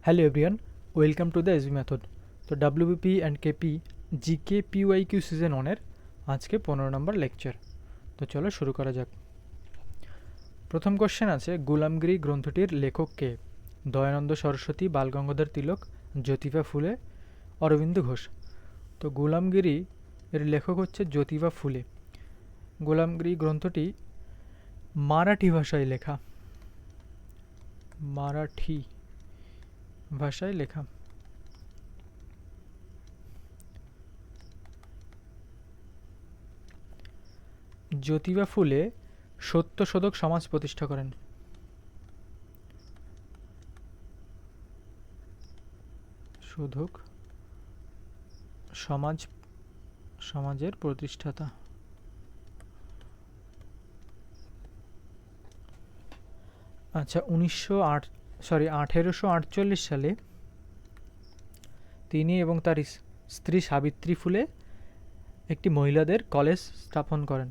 Hello everyone, welcome to the SB method. তো WBP and KP GK PYQ season 1-এর আজকে 15 নম্বর lecture. তো চলো শুরু করা যাক। প্রথম কোশ্চেন আছে, গুলামগিরি গ্রন্থটির লেখক কে? দয়ানন্দ সরস্বতী, বালগঙ্গাধর তিলক, জ্যোতিবা ফুলে, অরবিন্দ ঘোষ। তো গুলামগিরি এর লেখক হচ্ছে জ্যোতিবা ফুলে। গুলামগিরি গ্রন্থটি মারাঠি ভাষায় লেখা। মারাঠি ভাষায় লেখা। জ্যোতিবা ফুলে সত্যশোধক সমাজ প্রতিষ্ঠা করেন। শোধক সমাজের প্রতিষ্ঠাতা। আচ্ছা, 1848 সালে তিনি এবং তার স্ত্রী সাবিত্রী ফুলে একটি মহিলাদের কলেজ স্থাপন করেন।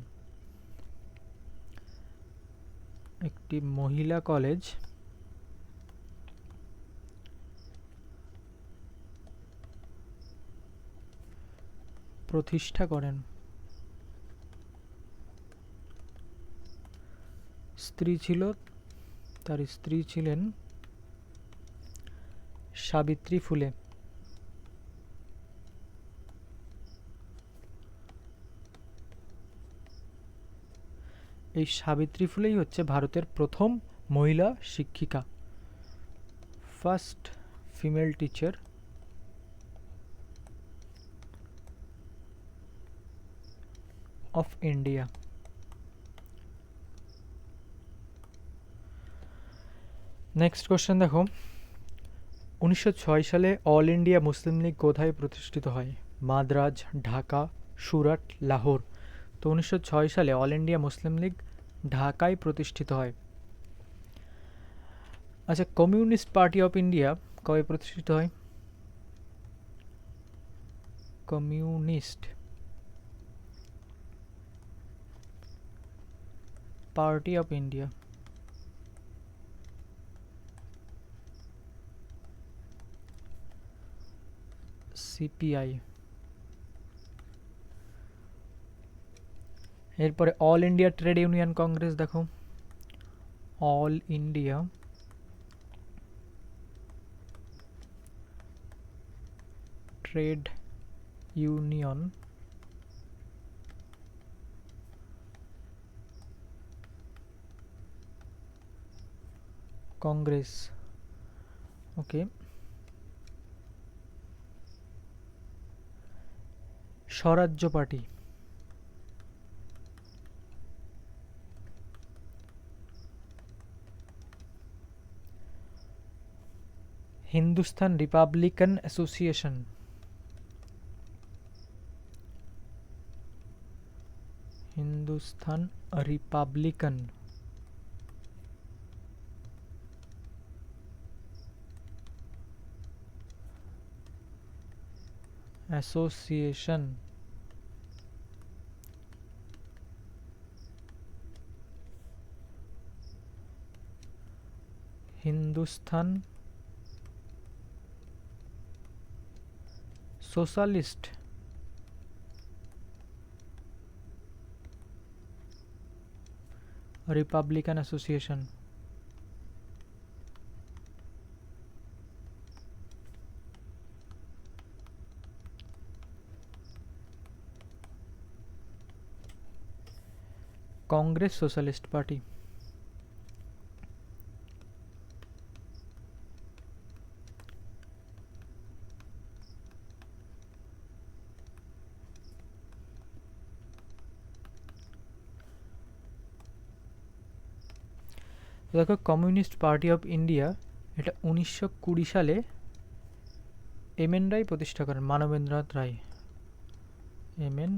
একটি মহিলা কলেজ প্রতিষ্ঠা করেন। তার স্ত্রী ছিলেন সাবিত্রী ফুলে। এই সাবিত্রী ফুলেই হচ্ছে ভারতের প্রথম মহিলা শিক্ষিকা, first female teacher of India. Next question দেখো, 1906 সালে অল ইন্ডিয়া মুসলিম লীগ কোথায় প্রতিষ্ঠিত হয়? মাদ্রাজ, ঢাকা, সুরাট, লাহোর। তো 1906 সালে অল ইন্ডিয়া মুসলিম লীগ ঢাকায় প্রতিষ্ঠিত হয়। আচ্ছা, কমিউনিস্ট পার্টি অফ ইন্ডিয়া কবে প্রতিষ্ঠিত হয়? Communist Party of India CPI. এরপরে All India Trade Union Congress দেখো। All India Trade Union Congress. Okay. Swarajya Party. Hindustan Republican Association. Hindustan Republican Association. Hindustan Socialist Republican Association. Congress Socialist Party. দেখো, Communist Party of India এটা 1920 সালে MN. রায় প্রতিষ্ঠা করেন। মানবেন্দ্রনাথ রায়, MN.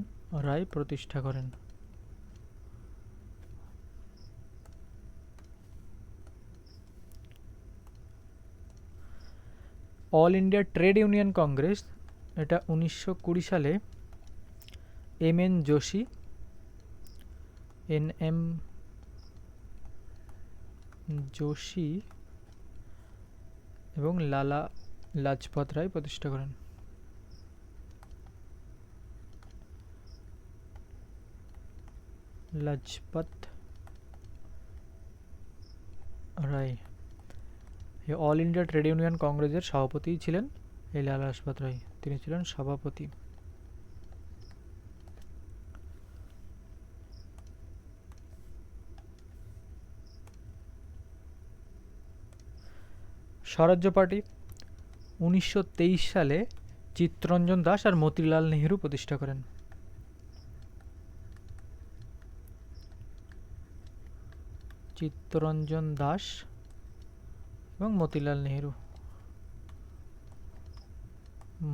রায় প্রতিষ্ঠা করেন। All India Trade Union Congress এটা 1920 সালে এম.এন. যোশী, এন.এম. যোশী এবং লালা লাজপত রায় প্রতিষ্ঠা করেন। Lajpat Rai all India Trade union কংগ্রেসের সভাপতি ছিলেন এই লালা লাজপত রায়, তিনি ছিলেন সভাপতি। স্বরাজ্য পার্টি 1923 সালে চিত্তরঞ্জন দাস আর মতিলাল নেহেরু প্রতিষ্ঠা করেন। চিত্তরঞ্জন দাস এবং মতিলাল নেহেরু,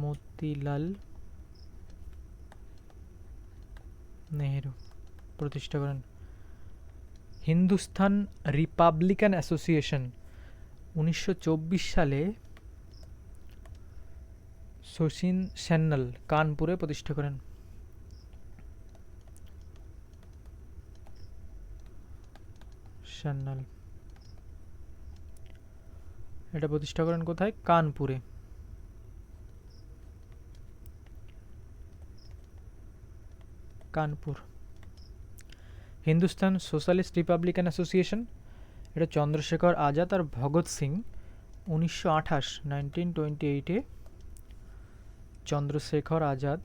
মতিলাল নেহেরু প্রতিষ্ঠা করেন। হিন্দুস্তান রিপাবলিকান অ্যাসোসিয়েশন 1924 সালে শচীন সান্যাল কানপুরে প্রতিষ্ঠা করেন। সান্যাল এটা প্রতিষ্ঠা করেন কোথায়? কানপুরে। Kanpur. Hindustan Socialist Republican association, এটা চন্দ্রশেখর আজাদ আর ভগৎ সিং 1928 চন্দ্রশেখর আজাদ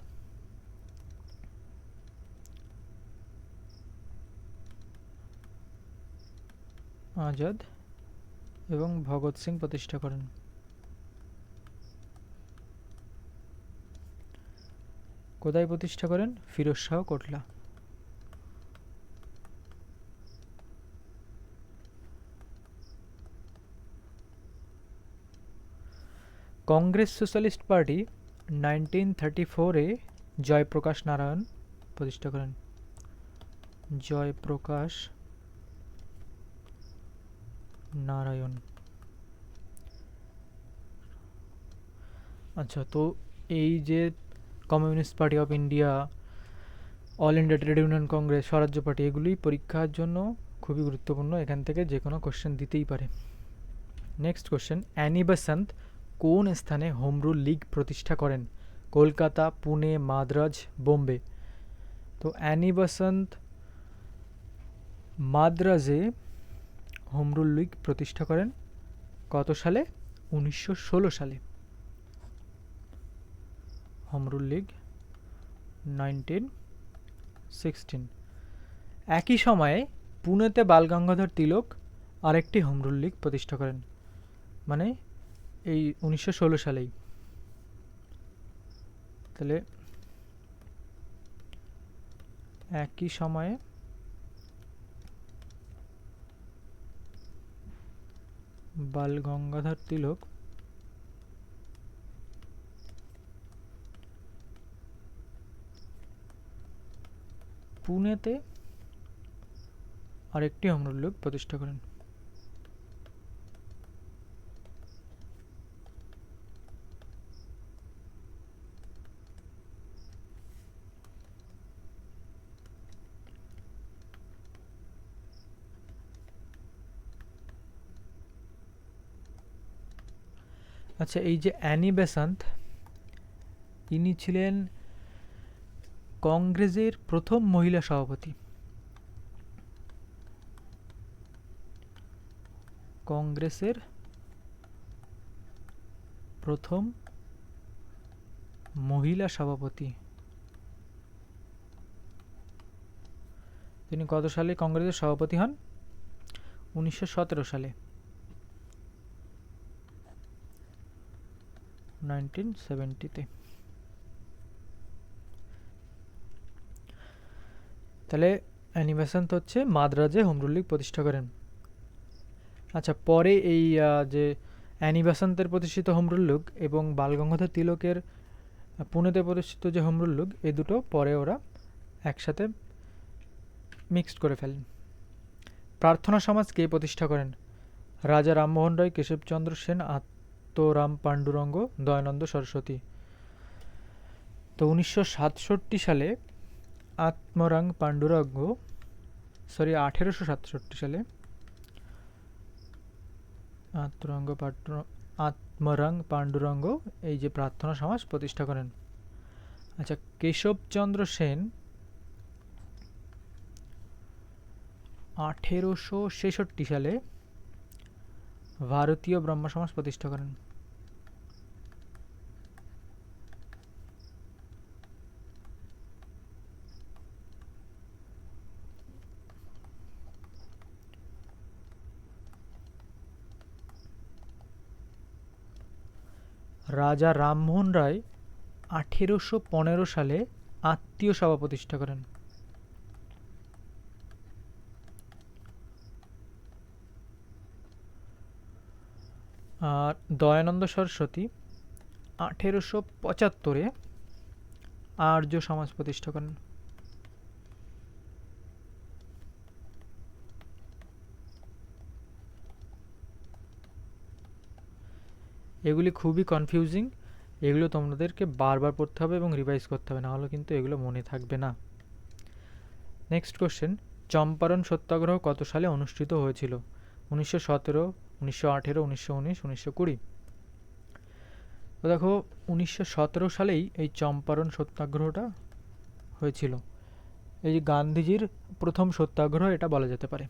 এবং ভগৎ সিং প্রতিষ্ঠা করেন। কোথায় প্রতিষ্ঠা করেন? ফিরোজ শাহ কোটলা। কংগ্রেস সোশ্যালিস্ট পার্টি 1934-এ জয়প্রকাশ নারায়ণ প্রতিষ্ঠা করেন। জয়প্রকাশ নারায়ণ। আচ্ছা, তো এই যে communist Party of India, all India Trade Union Congress, Swarajya party, এগুলি পরীক্ষার জন্য খুবই গুরুত্বপূর্ণ, এখান থেকে যে কোনো কোশ্চেন দিতেই পারে। নেক্সট কোশ্চেন, অ্যানি বেসান্ত কোন স্থানে হোম রুল লীগ প্রতিষ্ঠা করেন? কলকাতা, পুনে, মাদ্রাজ, বোম্বে। তো অ্যানি বেসান্ত মাদ্রাজে হোম রুল লীগ প্রতিষ্ঠা করেন। কত সালে? 1916 সালে। Home Rule League 1916। একই সময়ে পুনেতে বালগঙ্গাধর তিলক আরেকটি হোম রুল লীগ প্রতিষ্ঠা করেন, মানে এই 1916 সালেই। তাহলে একই সময়ে বালগঙ্গাধর তিলক পুনেতে আরেকটি হোম রুল লীগ প্রতিষ্ঠা করেন। আচ্ছা, এই যে অ্যানি বেসান্ত, ইনি ছিলেন কংগ্রেসের প্রথম মহিলা সভাপতি। কংগ্রেসের প্রথম মহিলা সভাপতি। তিনি কত সালে কংগ্রেসের সভাপতি হন? 1917 সালে, 1970-তে। তাহলে অ্যানি বেসান্ত হচ্ছে মাদ্রাজে হোম রুল লীগ প্রতিষ্ঠা করেন। আচ্ছা, পরে এই যে অ্যানি বেসান্তের প্রতিষ্ঠিত হোম রুল লীগ এবং বালগঙ্গাধর তিলকের পুনেতে প্রতিষ্ঠিত যে হোম রুল লীগ, এই দুটো পরে ওরা একসাথে মিক্সড করে ফেলেন। প্রার্থনা সমাজ কে প্রতিষ্ঠা করেন? রাজা রামমোহন রায়, কেশবচন্দ্র সেন, আত্মরাম পাণ্ডুরঙ্গ, দয়ানন্দ সরস্বতী। তো 1967 সালে 1867 সালে আত্মরঙ্গ আত্মরং পাণ্ডুরঙ্গ এই যে প্রার্থনা সমাজ প্রতিষ্ঠা করেন। আচ্ছা, কেশবচন্দ্র সেন 1866 সালে ভারতীয় ব্রহ্ম সমাজ প্রতিষ্ঠা করেন। রাজা রামমোহন রায় 1815 সালে আত্মীয় সভা প্রতিষ্ঠা করেন। আর দয়ানন্দ সরস্বতী 1875-এ আর্য সমাজ প্রতিষ্ঠা করেন। এগুলি খুবই কনফিউজিং, এগুলো তোমাদেরকে বারবার পড়তে হবে এবং রিভাইজ করতে হবে, নাহলে কিন্তু এগুলো মনে থাকবে না। নেক্সট কোশ্চেন, চম্পারণ সত্যাগ্রহ কত সালে অনুষ্ঠিত হয়েছিল? 1917, 1918, 1919, 1920। তো দেখো 1917 সালেই এই চম্পারণ সত্যাগ্রহটা হয়েছিল। এই যে গান্ধীজির প্রথম সত্যাগ্রহ এটা বলা যেতে পারে।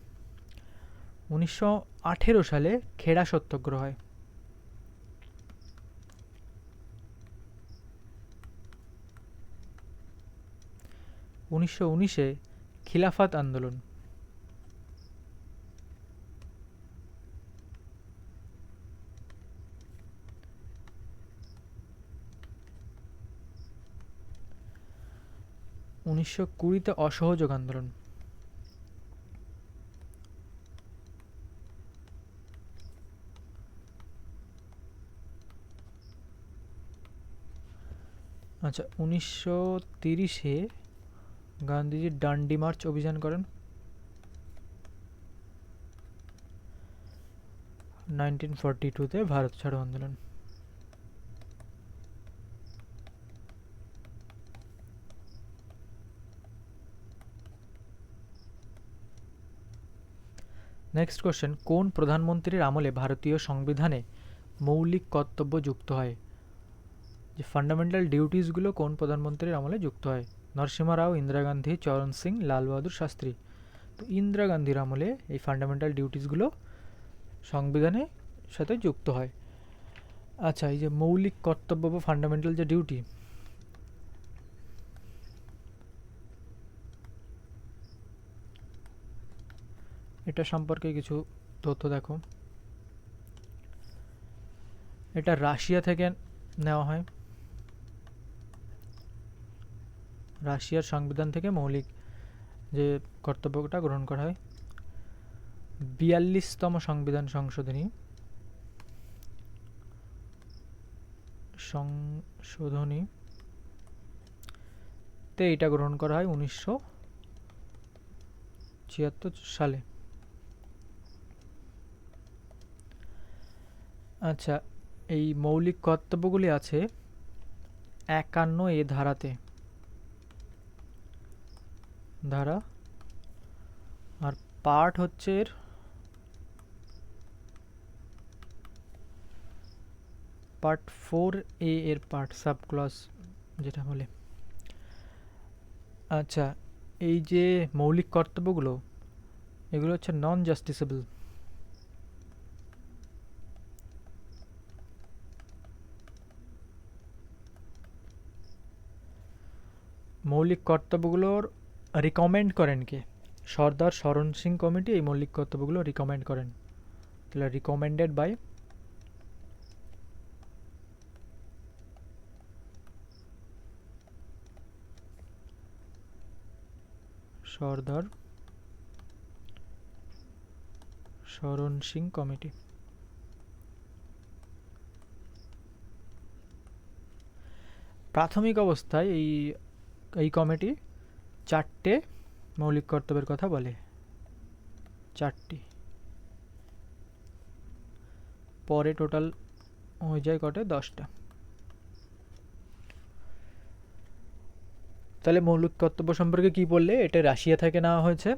1918 সালে খেড়া সত্যাগ্রহ হয়। 1919-এ খিলাফত আন্দোলন। 1920-তে অসহযোগ আন্দোলন। আচ্ছা, 1930-এ গান্ধীজি ডান্ডি মার্চ অভিযান করেন। 1942-তে ভারত ছাড়ো আন্দোলন। নেক্সট কোশ্চেন, কোন প্রধানমন্ত্রীর আমলে ভারতীয় সংবিধানে মৌলিক কর্তব্য যুক্ত হয়? যে ফান্ডামেন্টাল ডিউটিসগুলো কোন প্রধানমন্ত্রীর আমলে যুক্ত হয়? নরসিংহ রাও, ইন্দিরা গান্ধী, চরণ সিং, লাল বাহাদুর শাস্ত্রী। তো ইন্দিরা গান্ধীর আমলে এই ফান্ডামেন্টাল ডিউটিসগুলো সংবিধানের সাথে যুক্ত হয়। আচ্ছা, এই যে মৌলিক কর্তব্য বা ফান্ডামেন্টাল যে ডিউটি, এটা সম্পর্কে কিছু তথ্য দেখো। এটা রাশিয়া থেকে নেওয়া হয়। রাশিয়ার সংবিধান থেকে মৌলিক যে কর্তব্যটা গ্রহণ করা হয়। 42তম সংবিধান সংশোধনীতে এটা গ্রহণ করা হয় 1976 সালে। আচ্ছা, এই মৌলিক কর্তব্যগুলি আছে 51 ধারাতে, ধারা, আর পার্ট হচ্ছে এর পার্ট 4A এর পার্ট, সাব ক্লজ যেটা বলে। আচ্ছা, এই যে মৌলিক কর্তব্যগুলো এগুলো হচ্ছে নন জাস্টিসেবল। মৌলিক কর্তব্যগুলোর রিকমেন্ড করেন কে? সর্দার শরণ সিং কমিটি এই মৌলিক কর্তব্যগুলো রিকমেন্ড করেন। তাহলে রিকমেন্ডেড বাই সর্দার শরণ সিং কমিটি। প্রাথমিক অবস্থায় এই কমিটি 4টে মৌলিক কর্তব্যের কথা বলে, 4টি। পরে টোটাল হয়ে যায় কটে 10টা। তাহলে মৌলিক কর্তব্য সম্পর্কে কি বললে? এটা রাশিয়া থেকে নেওয়া হয়েছে।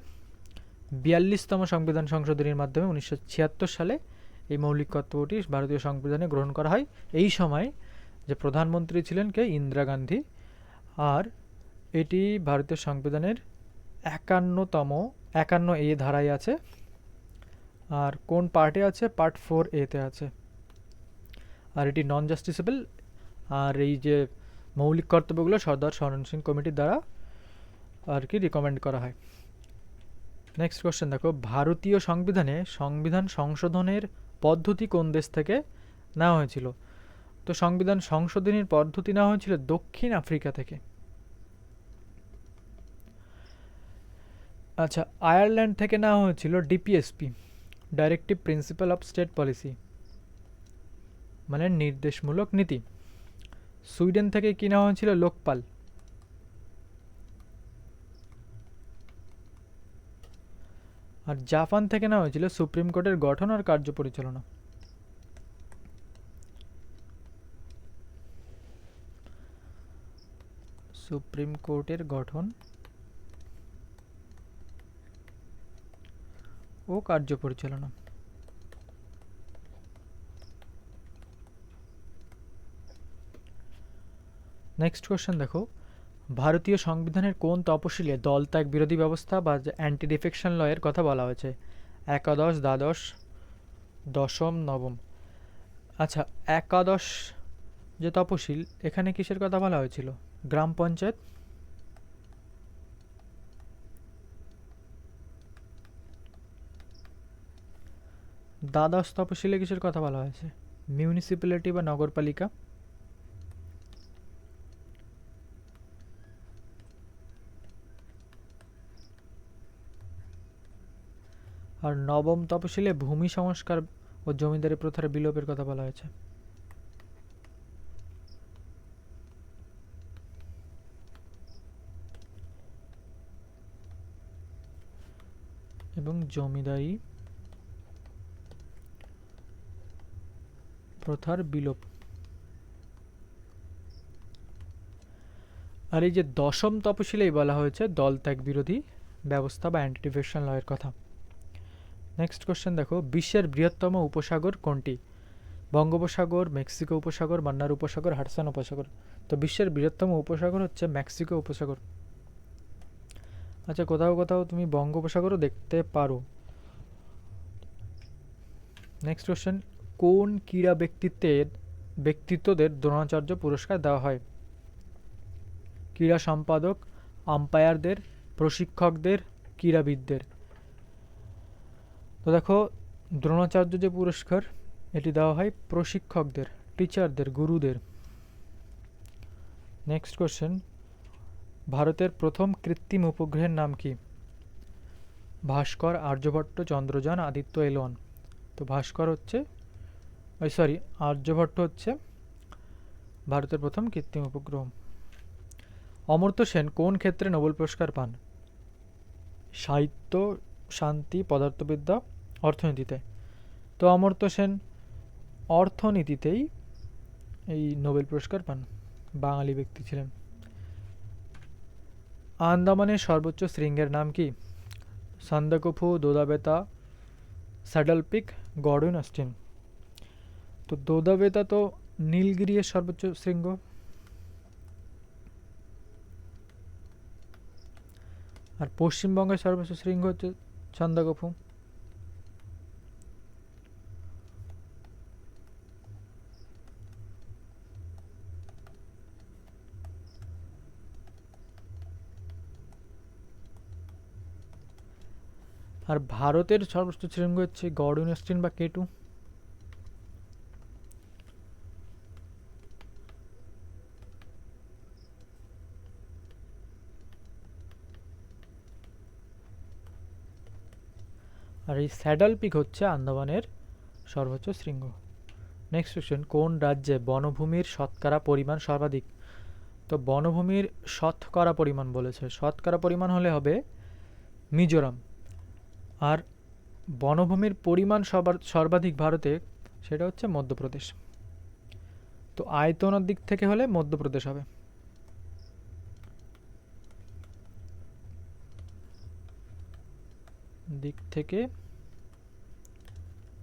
42তম সংবিধান সংশোধনীর মাধ্যমে 1976 সালে এই মৌলিক কর্তব্যটি ভারতীয় সংবিধানে গ্রহণ করা হয়। এই সময় যে প্রধানমন্ত্রী ছিলেন কে? ইন্দিরা গান্ধী। আর এটি ভারতীয় সংবিধানের 51 এ ধারায় আছে। আর কোন পার্টে আছে? পার্ট 4A-তে আছে। আর এটি নন জাস্টিসেবল। আর এই যে মৌলিক কর্তব্যগুলো সর্দার শরণ সিং কমিটির দ্বারা আর কি রিকমেন্ড করা হয়। নেক্সট কোশ্চেন দেখো, ভারতীয় সংবিধানে সংবিধান সংশোধনের পদ্ধতি কোন দেশ থেকে নেওয়া হয়েছিল? তো সংবিধান সংশোধনের পদ্ধতি নেওয়া হয়েছিল দক্ষিণ আফ্রিকা থেকে। আচ্ছা, আয়ারল্যান্ড থেকে নেওয়া হয়েছিল DPSP, directive principle of state policy, মানে নির্দেশমূলক নীতি। সুইডেন থেকে কি নেওয়া হয়েছিল? লোকপাল। আর জাপান থেকে নেওয়া হয়েছিল সুপ্রিম কোর্টের গঠন আর কার্য পরিচালনা। সুপ্রিম কোর্টের গঠন ও কার্য পরিচালনা। নেক্সট কোশ্চেন দেখো, ভারতীয় সংবিধানের কোন তপশিলে দল ত্যাগ বিরোধী ব্যবস্থা বা অ্যান্টি ডিফেকশন ল এর কথা বলা হয়েছে? একাদশ, দ্বাদশ, দশম, নবম। আচ্ছা, একাদশ যে তপশিল, এখানে কিসের কথা বলা হয়েছিল? গ্রাম পঞ্চায়েত। দ্বাদশ তপশিলে কিসের কথা বলা হয়েছে? মিউনিসিপ্যালিটি বা নগরপালিকা। আর নবম তপশিলে ভূমি সংস্কার ও জমিদারি প্রথার বিলোপের কথা বলা হয়েছে। এবং জমিদারি প্রথার বিলোপ। আর এই যে দশম তপশিলেই বলা হয়েছে দল ত্যাগ বিরোধী ব্যবস্থা বা অ্যান্টি ডিফেকশন ল এর কথা। নেক্সট কোশ্চেন দেখো, বিশ্বের বৃহত্তম উপসাগর কোনটি? বঙ্গোপসাগর, মেক্সিকো উপসাগর, মান্নার উপসাগর, হাডসন উপসাগর। তো বিশ্বের বৃহত্তম উপসাগর হচ্ছে মেক্সিকো উপসাগর। আচ্ছা, কোথাও কোথাও তুমি বঙ্গোপসাগরও দেখতে পারো। নেক্সট কোশ্চেন, কোন ক্রীড়া ব্যক্তিত্বদের দ্রোণাচার্য পুরস্কার দেওয়া হয়? ক্রীড়া সম্পাদক, আম্পায়ারদের, প্রশিক্ষকদের, ক্রীড়াবিদদের। তো দেখো, দ্রোণাচার্য যে পুরস্কার, এটি দেওয়া হয় প্রশিক্ষকদের, টিচারদের, গুরুদের। নেক্সট কোশ্চেন, ভারতের প্রথম কৃত্রিম উপগ্রহের নাম কি? ভাস্কর, আর্যভট্ট, চন্দ্রযান, আদিত্য এল1। তো ভাস্কর হচ্ছে, আর্যভট্ট হচ্ছে ভারতের প্রথম কৃত্রিম উপগ্রহ। অমর্ত্য সেন কোন ক্ষেত্রে নোবেল পুরস্কার পান? সাহিত্য, শান্তি, পদার্থবিদ্যা, অর্থনীতিতে। তো অমর্ত্য সেন অর্থনীতিতেই এই নোবেল পুরস্কার পান, বাঙালি ব্যক্তি ছিলেন। আন্দামানের সর্বোচ্চ শৃঙ্গের নাম কি? Sandakphu, Doddabetta, Saddle Peak, Gordon Austen. তো দোদাবেতা তো নীলগিরির সর্বোচ্চ শৃঙ্গ। আর পশ্চিমবঙ্গের সর্বোচ্চ শৃঙ্গ হচ্ছে সান্দাকফু। আর ভারতের সর্বোচ্চ শৃঙ্গ হচ্ছে গর্ডন অস্টিন বা কেটু। আর এই স্যাডল পিক হচ্ছে আন্দামানের সর্বোচ্চ শৃঙ্গ। নেক্সট কোশ্চেন, কোন রাজ্যে বনভূমির শতকরা পরিমাণ সর্বাধিক? তো বনভূমির শতকরা পরিমাণ বলেছে, শতকরা পরিমাণ হলে হবে মিজোরাম। আর বনভূমির পরিমাণ সর্বাধিক ভারতে, সেটা হচ্ছে মধ্যপ্রদেশ। তো আয়তনের দিক থেকে হলে মধ্যপ্রদেশ হবে। দিক থেকে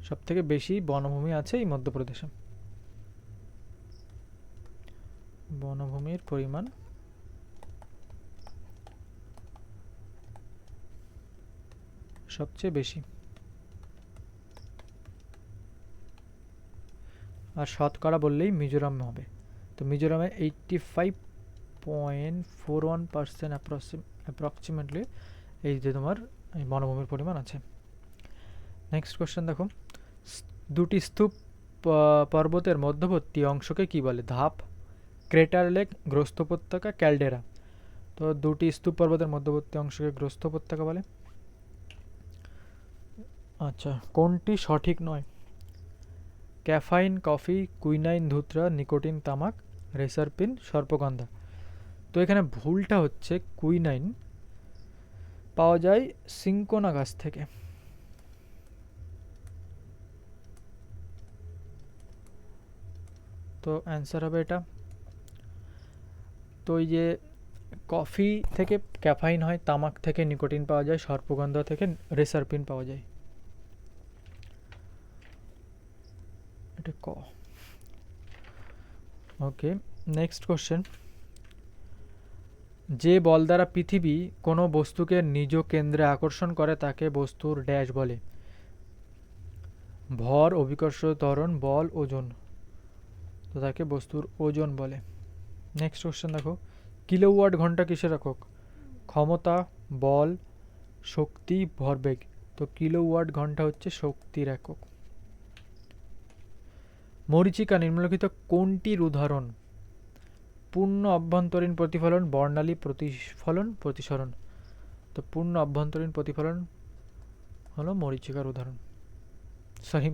সবথেকে বেশি বনভূমি আছে এই মধ্যপ্রদেশে। বনভূমির পরিমাণ সবচেয়ে বেশি। আর শতকরা বললেই মিজোরাম হবে। তো মিজোরামে 85.41% অ্যাপ্রক্সিমেটলি এই যে তোমার এই বনভূমির পরিমাণ আছে। নেক্সট কোশ্চেন দেখো, দুটি স্তূপ পর্বতের মধ্যবর্তী অংশকে কি বলে? ধাপ, ক্রেটার লেক, গ্রস্ত উপত্যকা, ক্যালডেরা। তো দুটি স্তূপ পর্বতের মধ্যবর্তী অংশকে গ্রস্ত উপত্যকা বলে। আচ্ছা, কোনটি সঠিক নয়? ক্যাফাইন কফি, কুইনাইন ধুতরা, নিকোটিন তামাক, রেসারপিন সর্পগন্ধা। তো এখানে ভুলটা হচ্ছে কুইনাইন পাওয়া যায় সিঙ্কোনা গাছ থেকে। তো অ্যান্সার হবে এটা। তো এই যে কফি থেকে ক্যাফাইন হয়, তামাক থেকে নিকোটিন পাওয়া যায়, সর্পগন্ধা থেকে রেসারপিন পাওয়া যায়। এটা ক। ওকে, নেক্সট কোশ্চেন, যে বল দ্বারা পৃথিবী কোনো বস্তুকে নিজ কেন্দ্রে আকর্ষণ করে তাকে বস্তুর ড্যাশ বলে? ভর, অভিকর্ষ, ত্বরণ, বল, ওজন। তো তাকে বস্তুর ওজন বলে। নেক্সট কোশ্চেন দেখো, কিলোওয়াট ঘন্টা কিসের একক? ক্ষমতা, বল, শক্তি, ভরবেগ। তো কিলোওয়াট ঘন্টা হচ্ছে শক্তির একক। মরীচিকা নিম্নলিখিত কোনটির উদাহরণ? পূর্ণ অভ্যন্তরীণ প্রতিফলন, বর্ণালী প্রতিফলন, প্রতিসরণ। তো পূর্ণ অভ্যন্তরীণ প্রতিফলন হলো মরীচিকার উদাহরণ। সরি,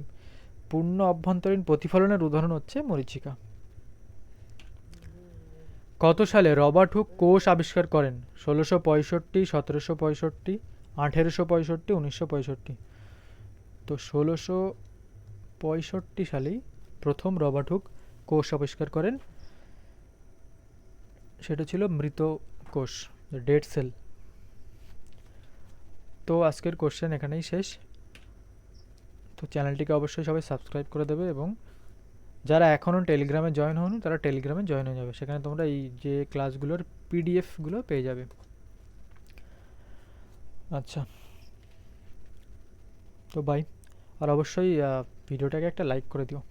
পূর্ণ অভ্যন্তরীণ প্রতিফলনের উদাহরণ হচ্ছে মরীচিকা। কত সালে রবার্ট হুক কোষ আবিষ্কার করেন? 1665, 1765, 1865, 1965। তো 1665 সালেই প্রথম রবার্ট হুক কোষ আবিষ্কার করেন। সেটা ছিল মৃত কোষ, ডেড সেল। তো আজকের কোশ্চেন এখানেই শেষ। তো চ্যানেলটিকে অবশ্যই সবাই সাবস্ক্রাইব করে দেবে, এবং যারা এখনও টেলিগ্রামে জয়েন হওনি তারা টেলিগ্রামে জয়েন হয়ে যাবে। সেখানে তোমরা এই যে ক্লাসগুলোর পিডিএফগুলো পেয়ে যাবে। আচ্ছা, তো বাই। আর অবশ্যই ভিডিওটাকে একটা লাইক করে দিও।